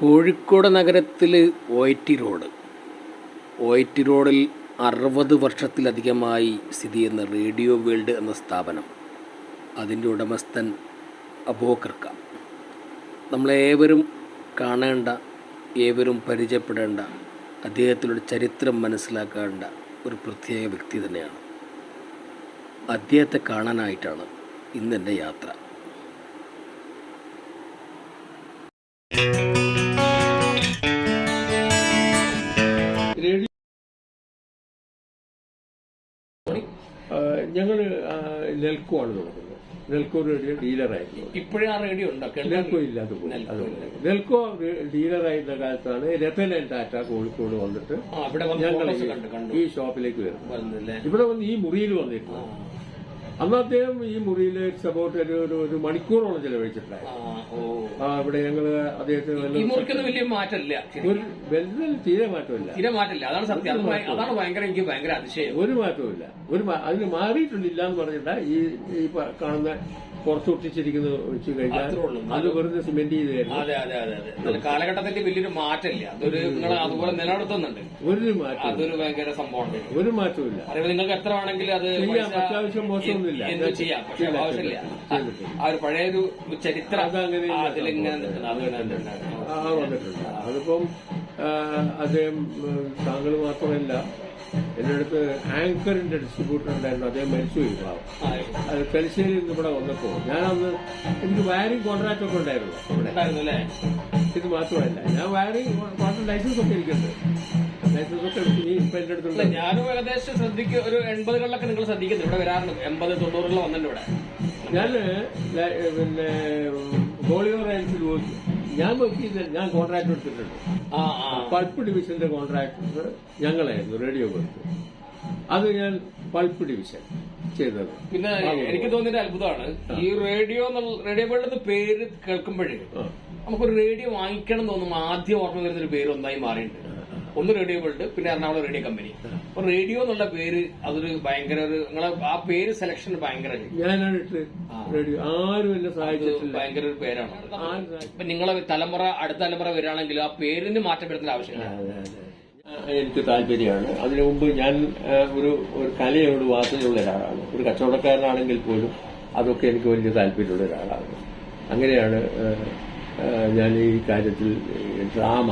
കോഴിക്കോട് നഗരത്തിൽ O I T റോഡിൽ 60 വർഷത്തിലധികമായി സ്ഥിതി ചെയ്യുന്ന റേഡിയോ വേൾഡ് എന്ന സ്ഥാപനം, അതിൻ്റെ ഉടമസ്ഥൻ അബൂബക്കർക്ക, നമ്മളേവരും കാണേണ്ട, ഏവരും പരിചയപ്പെടേണ്ട, അദ്ദേഹത്തിലൂടെ ചരിത്രം മനസ്സിലാക്കേണ്ട ഒരു പ്രത്യേക വ്യക്തി തന്നെയാണ്. അദ്ദേഹത്തെ കാണാനായിട്ടാണ് ഇന്നെൻ്റെ യാത്ര. ഞങ്ങൾ നെൽക്കോ ആണ് തുടങ്ങുന്നത്. നെൽക്കോ റേഡിയോ ഡീലറായിരുന്നു. ഇപ്പോഴേ ആ റേഡിയോ ഉണ്ടോ? നെൽക്കോ ഇല്ല, അതുപോലെ നെൽക്കോ ഡീലറായിരുന്ന കാലത്താണ് രതൻ ആൻഡ് ടാറ്റ കോഴിക്കോട് വന്നിട്ട് ഞങ്ങൾ ഈ ഷോപ്പിലേക്ക് വരുന്നത്. ഇവിടെ വന്ന് ഈ മുറിയിൽ വന്നിരുന്നു. അന്ന് അദ്ദേഹം ഈ മുറിയിൽ സപ്പോർട്ട് ഒരു മണിക്കൂറോളം ചെലവഴിച്ചിട്ടുണ്ടായിരുന്നു. ഇവിടെ ഞങ്ങള് അദ്ദേഹത്തിന് വലിയ മാറ്റമില്ല, തീരെ മാറ്റമില്ല. അതാണ് സത്യം. അതാണ് എനിക്ക് ഭയങ്കര അതിശയം. ഒരു മാറ്റവുമില്ല. അതിന് മാറിയിട്ടില്ല എന്ന് പറഞ്ഞിട്ട് ഈ കാണുന്ന പുറത്തൊട്ടിച്ചിരിക്കുന്നത് വെച്ച് കഴിഞ്ഞാൽ അത് വെറുതെ സിമെന്റ് ചെയ്ത് കാലഘട്ടത്തിന്റെ വലിയൊരു മാറ്റമില്ല. നിങ്ങൾ അതുപോലെ നിലനിർത്തുന്നുണ്ട്. ഒരു മാറ്റം, അതൊരു ഭയങ്കര സംഭവമാണ്. ഒരു മാറ്റമില്ല. നിങ്ങൾക്ക് എത്ര വേണമെങ്കിലും അത് അത്യാവശ്യം മോശമൊന്നുമില്ല, എന്ത് ചെയ്യാം. പക്ഷെ ആവശ്യമില്ല. ആ ഒരു പഴയൊരു ചരിത്രം അതിലിങ്ങനെ വന്നിട്ടുണ്ട്. അതിപ്പം അദ്ദേഹം താങ്കൾ മാത്രമല്ല, എന്റെ അടുത്ത് ആങ്കറിന്റെ ഡിസ്ട്രിബ്യൂട്ടർ ഉണ്ടായിരുന്നു. അദ്ദേഹം മരിച്ചുപോയി. അത് തലശ്ശേരിയിൽ നിന്ന് ഇവിടെ വന്നപ്പോ ഞാനന്ന് എനിക്ക് വയറിംഗ് കോൺട്രാക്ട് ഒക്കെ ഉണ്ടായിരുന്നു ഇവിടെ. ഇത് മാത്രമല്ല, ഞാൻ വയറിംഗ് കോൺട്രാക്ട് ലൈസൻസ് ഒക്കെ എനിക്കുണ്ട്. ലൈസൻസ് ഒക്കെ ഇപ്പൊ എന്റെ അടുത്തുണ്ട്. ഞാനും ഏകദേശം ശ്രദ്ധിക്കും. ഒരു 80കളിലൊക്കെ നിങ്ങൾ ശ്രദ്ധിക്കുന്നത് ഇവിടെ വരാറുണ്ട്. 80-90 വന്നിട്ടുണ്ട് ഇവിടെ. ഞാന് പിന്നെ ഗോളിയോർ റൈൽസിൽ പോയി ഞാൻ കോൺട്രാക്ട് എടുത്തിട്ടുണ്ട്. പൾപ്പ് ഡിവിഷന്റെ കോൺട്രാക്ടർ ഞങ്ങളായിരുന്നു റേഡിയോ വേൾഡ്. അത് ഞാൻ പൾപ്പ് ഡിവിഷൻ ചെയ്തത്. പിന്നെ എനിക്ക് തോന്നിയ അത്ഭുതമാണ് ഈ റേഡിയോ വേൾഡ് പേര് കേൾക്കുമ്പോഴേ നമുക്കൊരു റേഡിയോ വാങ്ങിക്കണം എന്ന് തോന്നുമ്പോൾ ആദ്യം ഓർമ്മ വരുന്ന ഒരു പേര് ഒന്നായി മാറിയിട്ടുണ്ട്. ഒന്ന് റേഡിയോ വേൾഡ്, പിന്നെ എറണാകുളം റേഡിയോ കമ്പനി. അപ്പൊ റേഡിയോ എന്നുള്ള പേര് അതൊരു ഭയങ്കര നിങ്ങളെ ആ പേര് സെലക്ഷൻ ഭയങ്കര റേഡിയോ ആരും എന്നെ സഹായിച്ചിട്ടില്ല. ഭയങ്കര ഒരു പേരാണ്. ഇപ്പൊ നിങ്ങളെ അടുത്ത തലമുറ വരികയാണെങ്കിൽ ആ പേരിന് മാറ്റം വരുന്ന ആവശ്യമില്ല. എനിക്ക് താല്പര്യമാണ്. അതിനു മുമ്പ് ഞാൻ ഒരു കലയോട് വാസനയുള്ള ഒരാളാണ്. ഒരു കച്ചവടക്കാരനാണെങ്കിൽ പോലും അതൊക്കെ എനിക്ക് വലിയ താല്പര്യമുള്ള ഒരാളാണ്. അങ്ങനെയാണ് ഞാൻ ഈ കാര്യത്തിൽ ഡ്രാമ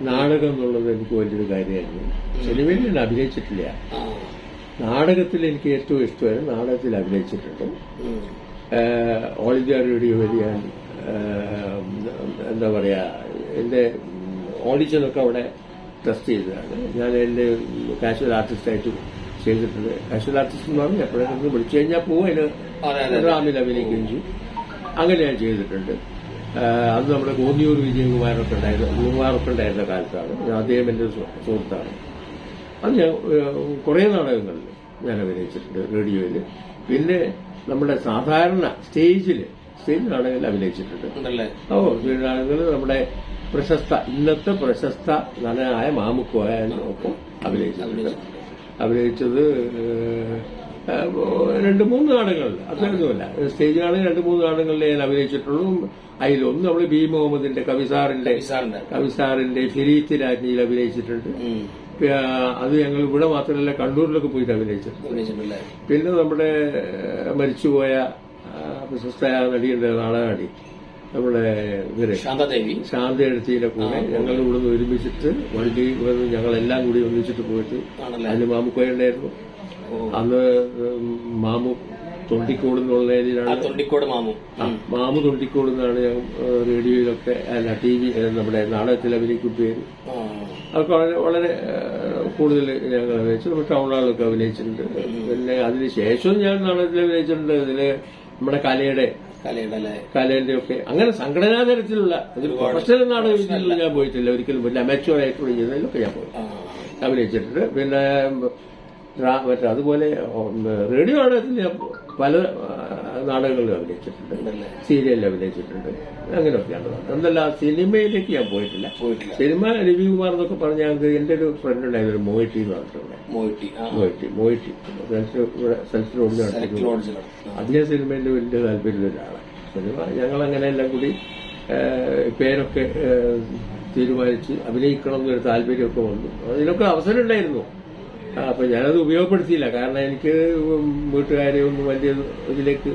നാടകം എന്നുള്ളത് എനിക്ക് വലിയൊരു കാര്യമായിരുന്നു. സിനിമയിൽ ഞാൻ അഭിനയിച്ചിട്ടില്ല. നാടകത്തിൽ എനിക്ക് ഏറ്റവും ഇഷ്ടമായിരുന്നു. നാടകത്തിൽ അഭിനയിച്ചിട്ടുണ്ട്. ഓൾ ഇന്ത്യ റേഡിയോ വഴി ഞാൻ എന്താ പറയാ, എന്റെ ഓഡിഷനൊക്കെ അവിടെ ടെസ്റ്റ് ചെയ്തതാണ്. ഞാൻ എന്റെ കാഷ്വൽ ആർട്ടിസ്റ്റായിട്ട് ചെയ്തിട്ടുണ്ട്. കാഷ്വൽ ആർട്ടിസ്റ്റ് എന്ന് പറഞ്ഞാൽ എപ്പോഴെങ്കിലും വിളിച്ചു കഴിഞ്ഞാൽ പോവും, അതിന് ഡ്രാമയിൽ അഭിനയിക്കുകയും ചെയ്യും. അങ്ങനെ ഞാൻ ചെയ്തിട്ടുണ്ട്. അത് നമ്മുടെ കോന്നിയൂർ വിജയകുമാരൊക്കെ ഉണ്ടായിരുന്ന കാലത്താണ്. അദ്ദേഹം എന്റെ സുഹൃത്താണ്. അത് ഞാൻ കുറെ നാടകങ്ങളിൽ ഞാൻ അഭിനയിച്ചിട്ടുണ്ട് റേഡിയോയിൽ. പിന്നെ നമ്മുടെ സാധാരണ സ്റ്റേജ് നാടകങ്ങളിൽ അഭിനയിച്ചിട്ടുണ്ട്. നാടകങ്ങൾ നമ്മുടെ ഇന്നത്തെ പ്രശസ്ത നടനായ മാമുക്കോയൊപ്പം അഭിനയിച്ചത് 2-3 നാടകങ്ങളിൽ. അത്രയൊന്നുമല്ല. സ്റ്റേജ് നാടകം 2-3 നാടകങ്ങളിലേ ഞാൻ അഭിനയിച്ചിട്ടുള്ളൂ. അതിലൊന്ന് നമ്മൾ ബി മുഹമ്മദിന്റെ കവിസാറിന്റെ ഫിരീത്ത് രാജ്ഞിയിൽ അഭിനയിച്ചിട്ടുണ്ട്. അത് ഞങ്ങൾ ഇവിടെ മാത്രമല്ല കണ്ണൂരിലൊക്കെ പോയിട്ട് അഭിനയിച്ചിട്ടുണ്ട്. പിന്നെ നമ്മുടെ മരിച്ചുപോയ പ്രശസ്തയായ നടിയുണ്ട്, നാടകനടി, നമ്മുടെ ശാന്തയെടുത്തിയുടെ കൂടെ ഞങ്ങൾ ഇവിടുന്ന് ഒരുമിച്ചിട്ട് വണ്ടി ഞങ്ങളെല്ലാം കൂടി ഒന്നിച്ചിട്ട് പോയിട്ട് അതിന് മാമുക്കോയ ഉണ്ടായിരുന്നു. അന്ന് മാമു തൊണ്ടിക്കോട് എന്നുള്ള ഏരിയയിലാണ്. മാമു തൊണ്ടിക്കോട് എന്നാണ് ഞാൻ റേഡിയോയിലൊക്കെ അല്ല TV നമ്മുടെ നാടകത്തിൽ അഭിനയിക്കും പേര്. അതൊക്കെ വളരെ കൂടുതൽ ഞങ്ങൾ അഭിനയിച്ചു. ടൗൺ ഹാളിലൊക്കെ അഭിനയിച്ചിട്ടുണ്ട്. പിന്നെ അതിനുശേഷം ഞാൻ നാടകത്തിൽ അഭിനയിച്ചിട്ടുണ്ട്. ഇതില് നമ്മുടെ കലയുടെ ഒക്കെ അങ്ങനെ സംഘടനാ തരത്തിലുള്ള ഒരു പ്രൊഫഷണൽ നാടകത്തിൽ ഞാൻ പോയിട്ടില്ല ഒരിക്കലും. പിന്നെ അമേച്വർ ആയിട്ടുള്ള ചെയ്യുന്നതിലൊക്കെ ഞാൻ പോയി അഭിനയിച്ചിട്ടുണ്ട്. പിന്നെ അതുപോലെ റേഡിയോ നാടകത്തിൽ ഞാൻ പല നാടകങ്ങളിലും അഭിനയിച്ചിട്ടുണ്ട്, സീരിയലിൽ അഭിനയിച്ചിട്ടുണ്ട്. അങ്ങനെയൊക്കെയാണ്. എന്നല്ല സിനിമയിലേക്ക് ഞാൻ പോയിട്ടില്ല. സിനിമ രവികുമാർ എന്നൊക്കെ പറഞ്ഞാൽ എന്റെ ഒരു ഫ്രണ്ട് ഉണ്ടായിരുന്നു, മോയിറ്റി എന്ന് പറഞ്ഞിട്ടുണ്ട്. മോയിറ്റി സെൽഫ് ലോഡ്ജ്. അദ്ദേഹം സിനിമയിൽ വലിയ താല്പര്യമുള്ള ഒരാളാണ്. സിനിമ ഞങ്ങൾ അങ്ങനെ എല്ലാം കൂടി പേരൊക്കെ തീരുമാനിച്ച് അഭിനയിക്കണം എന്നൊരു താല്പര്യമൊക്കെ വന്നു. അതിനൊക്കെ അവസരം ഉണ്ടായിരുന്നു. അപ്പൊ ഞാനത് ഉപയോഗപ്പെടുത്തിയില്ല. കാരണം എനിക്ക് വീട്ടുകാരെ ഒന്നും വലിയ ഇതിലേക്ക്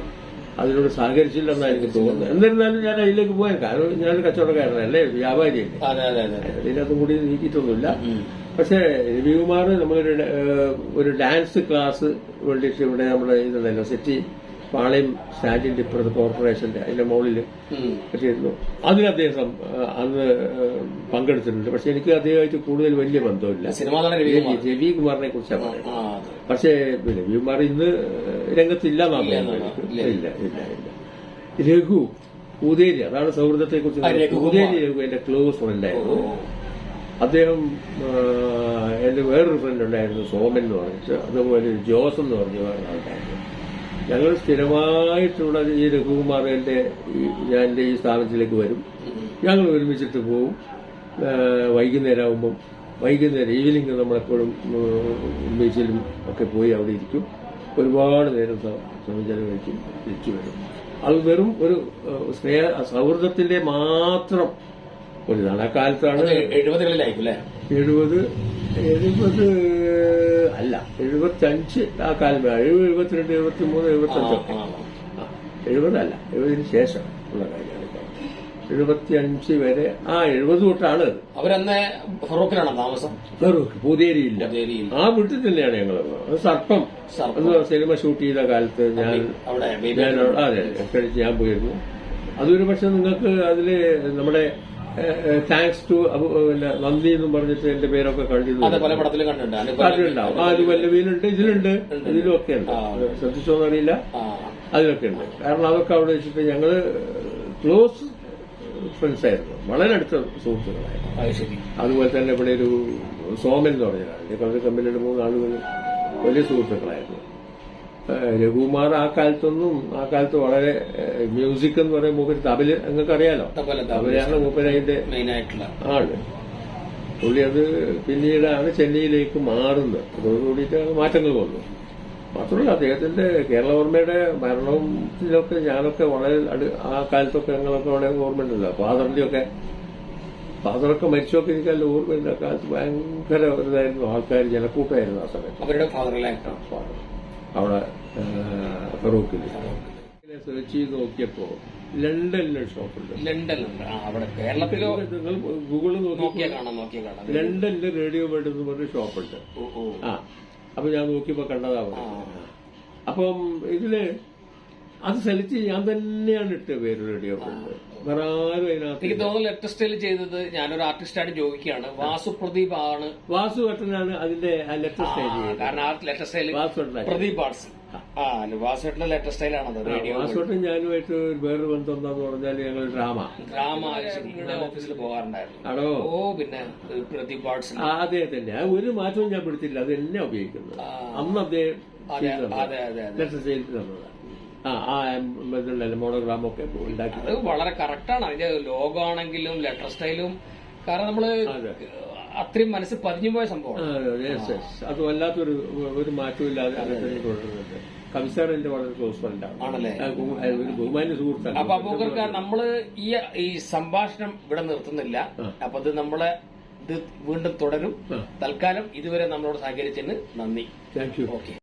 അതിനോട് സഹകരിച്ചില്ലെന്നാണ് എനിക്ക് തോന്നുന്നത്. എന്നിരുന്നാലും ഞാൻ അതിലേക്ക് പോയാൽ, കാരണം ഞാനൊരു കച്ചവടക്കാരനല്ലേ, വ്യാപാരിയല്ലേ, അതിനകത്തും കൂടി നീക്കിയിട്ടൊന്നുമില്ല. പക്ഷേ രവികുമാർ നമ്മളൊരു ഒരു ഡാൻസ് ക്ലാസ് വേണ്ടിയിട്ട് ഇവിടെ നമ്മുടെ ഇതുണ്ടല്ലോ സിറ്റി പാളയം സ്റ്റാൻഡിന്റെ ഇപ്പുറത്ത് കോർപ്പറേഷന്റെ അതിന്റെ മുകളിൽ പറ്റിയിരുന്നു. അതിൽ അദ്ദേഹം അന്ന് പങ്കെടുത്തിട്ടുണ്ട്. പക്ഷെ എനിക്ക് അദ്ദേഹമായിട്ട് കൂടുതൽ വലിയ ബന്ധമില്ല. രവികുമാറിനെ കുറിച്ചാണ് പറയുന്നത്. പക്ഷേ രവികുമാർ ഇന്ന് രംഗത്തില്ല. ഇല്ല. രഘു പൂതേരി, അതാണ് സൗഹൃദത്തെ കുറിച്ച്. പൂതേരി രഘു എന്റെ ക്ലോസ് ഫ്രണ്ടായിരുന്നു. അദ്ദേഹം എന്റെ വേറൊരു ഫ്രണ്ട് ഉണ്ടായിരുന്നു, സോമൻ എന്ന് പറഞ്ഞിട്ട്. അതുപോലെ ജോസ് എന്ന് പറഞ്ഞ ആൾക്കാരുണ്ട്. ഞങ്ങൾ സ്ഥിരമായിട്ടുള്ള ഈ രഘുകുമാർ ഞാൻ ഈ സ്ഥാപനത്തിലേക്ക് വരും. ഞങ്ങൾ ഒരുമിച്ചിട്ട് പോവും. വൈകുന്നേരം ഈവനിങ് നമ്മളെപ്പോഴും ബീച്ചിലും ഒക്കെ പോയി അവിടെ ഇരിക്കും. ഒരുപാട് നേരം ചെലവഴിക്കും, തിരിച്ചു വരും. അത് വെറും ഒരു സൗഹൃദത്തിന്റെ മാത്രം ഒരു ഇതാണ്. ആ കാലത്താണ് 70-കളിലായിരിക്കും. 70 അല്ല, 75 ആ കാലം. 72, 73, 75 70 അല്ല, 70 ശേഷം ഉള്ള കാര്യമാണ്. 75 വരെ 70 തൊട്ടാണ്. അവരന്ന് ഫറൂഖിലാണോ താമസം? ഫറൂഖ് പൂതേരിയില്ല, ആ വീട്ടിൽ തന്നെയാണ് ഞങ്ങൾ. സർപ്പം സിനിമ ഷൂട്ട് ചെയ്ത കാലത്ത് കഴിച്ച് ഞാൻ പോയിരുന്നു. അതൊരു പക്ഷെ നിങ്ങൾക്ക് അതില് നമ്മുടെ താങ്ക്സ് ടു നന്ദി എന്നും പറഞ്ഞിട്ട് എന്റെ പേരൊക്കെ കണ്ടിട്ടുണ്ടാവും. അത് വല്ലവയിലുണ്ട്, ഇതിലുണ്ട്, ഇതിലൊക്കെ ഉണ്ട്. ശ്രദ്ധിച്ചോന്നറിയില്ല, അതിലൊക്കെ ഉണ്ട്. കാരണം അതൊക്കെ അവിടെ വെച്ചിട്ട് ഞങ്ങള് ക്ലോസ് ഫ്രണ്ട്സ് ആയിരുന്നു, വളരെ അടുത്ത സുഹൃത്തുക്കളായിരുന്നു. അതുപോലെ തന്നെ ഇവിടെ ഒരു സോമൻ എന്ന് പറഞ്ഞതാണ് കളർ കമ്പനിയുടെ 3 ആളുകൾ വലിയ സുഹൃത്തുക്കളായിരുന്നു. രഘുകുമാർ ആ കാലത്ത് വളരെ മ്യൂസിക് എന്ന് പറയുമ്പോൾ മൂപ്പര് തബല് നിങ്ങൾക്ക് അറിയാലോ, തബലയാണ് മൂപ്പര് അതിന്റെ ആണ്. പുള്ളി അത് പിന്നീടാണ് ചെന്നൈയിലേക്ക് മാറുന്നത്. അതോടുകൂടിയിട്ട് മാറ്റങ്ങൾ വന്നു. മാത്രമല്ല അദ്ദേഹത്തിന്റെ കേരളവർമ്മയുടെ മരണത്തിലൊക്കെ ഞാനൊക്കെ വളരെ ആ കാലത്തൊക്കെ ഞങ്ങളൊക്കെ വളരെ ഓർമ്മയുണ്ടല്ലോ. ഫാദറൊക്കെ മരിച്ചൊക്കെ എനിക്കല്ല ഓർമ്മയില്ല. ആ കാലത്ത് ഭയങ്കര ഇതായിരുന്നു, ആൾക്കാർ ജനക്കൂട്ടമായിരുന്നു ആ സമയത്ത്. അവരുടെ ഫാദർ അവിടെ ഫറൂഖിൽ സെർച്ച് ചെയ്ത് നോക്കിയപ്പോ ലണ്ടനിലൊരു ഷോപ്പുണ്ട്. അവിടെ കേരളത്തിലോ നിങ്ങൾ ഗൂഗിളിൽ നോക്കിയാൽ ലണ്ടനില് റേഡിയോ വേൾഡ് എന്ന് പറഞ്ഞ ഷോപ്പുണ്ട്. അപ്പൊ ഞാൻ നോക്കിയപ്പോ കണ്ടതാവും. അപ്പം ഇതില് അത് സെലക്ട് ഞാൻ തന്നെയാണ് ഇട്ട പേര് റേഡിയോ വേൾഡ്. വേറെ ആരും അതിനകത്ത് എനിക്ക് തോന്നുന്നു ലെറ്റർ സ്റ്റൈൽ ചെയ്തത് ഞാനൊരു ആർട്ടിസ്റ്റായിട്ട് ചോദിക്കുകയാണ്. വാസു പ്രദീപ് ആണ്, വാസു ഏട്ടനാണ് അതിന്റെ ലെറ്റർ സ്റ്റൈൽ ചെയ്യുന്നത്. കാരണം ആ ലെറ്റർ സ്റ്റൈൽ പ്രദീപ് ആർട്സ് വാസുവേട്ടന്റെ ലെറ്റർ സ്റ്റൈലാണത്. റേഡിയോ വാസുവേട്ടൻ ഞാനുമായിട്ട് വേറൊരു ബന്ധം എന്താന്ന് പറഞ്ഞാൽ ഞങ്ങൾ ഡ്രാമ ഓഫീസിൽ പോകാറുണ്ടായിരുന്നു. ആണോ? ഓ പിന്നെ പ്രദീപ് ആർട്സ് അദ്ദേഹത്തിന്റെ ഒരു മാറ്റവും ഞാൻ പിടിച്ചില്ല. അത് എന്നെ ഉപയോഗിക്കുന്നത്. അന്ന് അദ്ദേഹം ലെറ്റർ സ്റ്റൈൽ തന്നതാണ്. മോണോഗ്രാമൊക്കെ ഉണ്ടാക്കി. അത് വളരെ കറക്റ്റാണ്. അതിന്റെ ലോഗോ ആണെങ്കിലും ലെറ്റർ സ്റ്റൈലും, കാരണം നമ്മള് അത്രയും മനസ്സിൽ പതിഞ്ഞു പോയ സംഭവമാണ്. അത് വല്ലാത്തൊരു മാറ്റവും ഇല്ലാതെ തുടരുന്നുണ്ട്. കവിസാർ എന്റെ വളരെ ക്ലോസ് ഫ്രണ്ടാണ്, ആണല്ലേ, ഒരു ബഹുമാന്യ സുഹൃത്താണ്. അപ്പൊ അബൂബക്കർ നമ്മള് ഈ സംഭാഷണം ഇവിടെ നിർത്തുന്നില്ല. അപ്പൊ ഇത് വീണ്ടും തുടരും. തൽക്കാലം ഇതുവരെ നമ്മളോട് സഹകരിച്ചതിന് നന്ദി. Thank you. ഓക്കെ.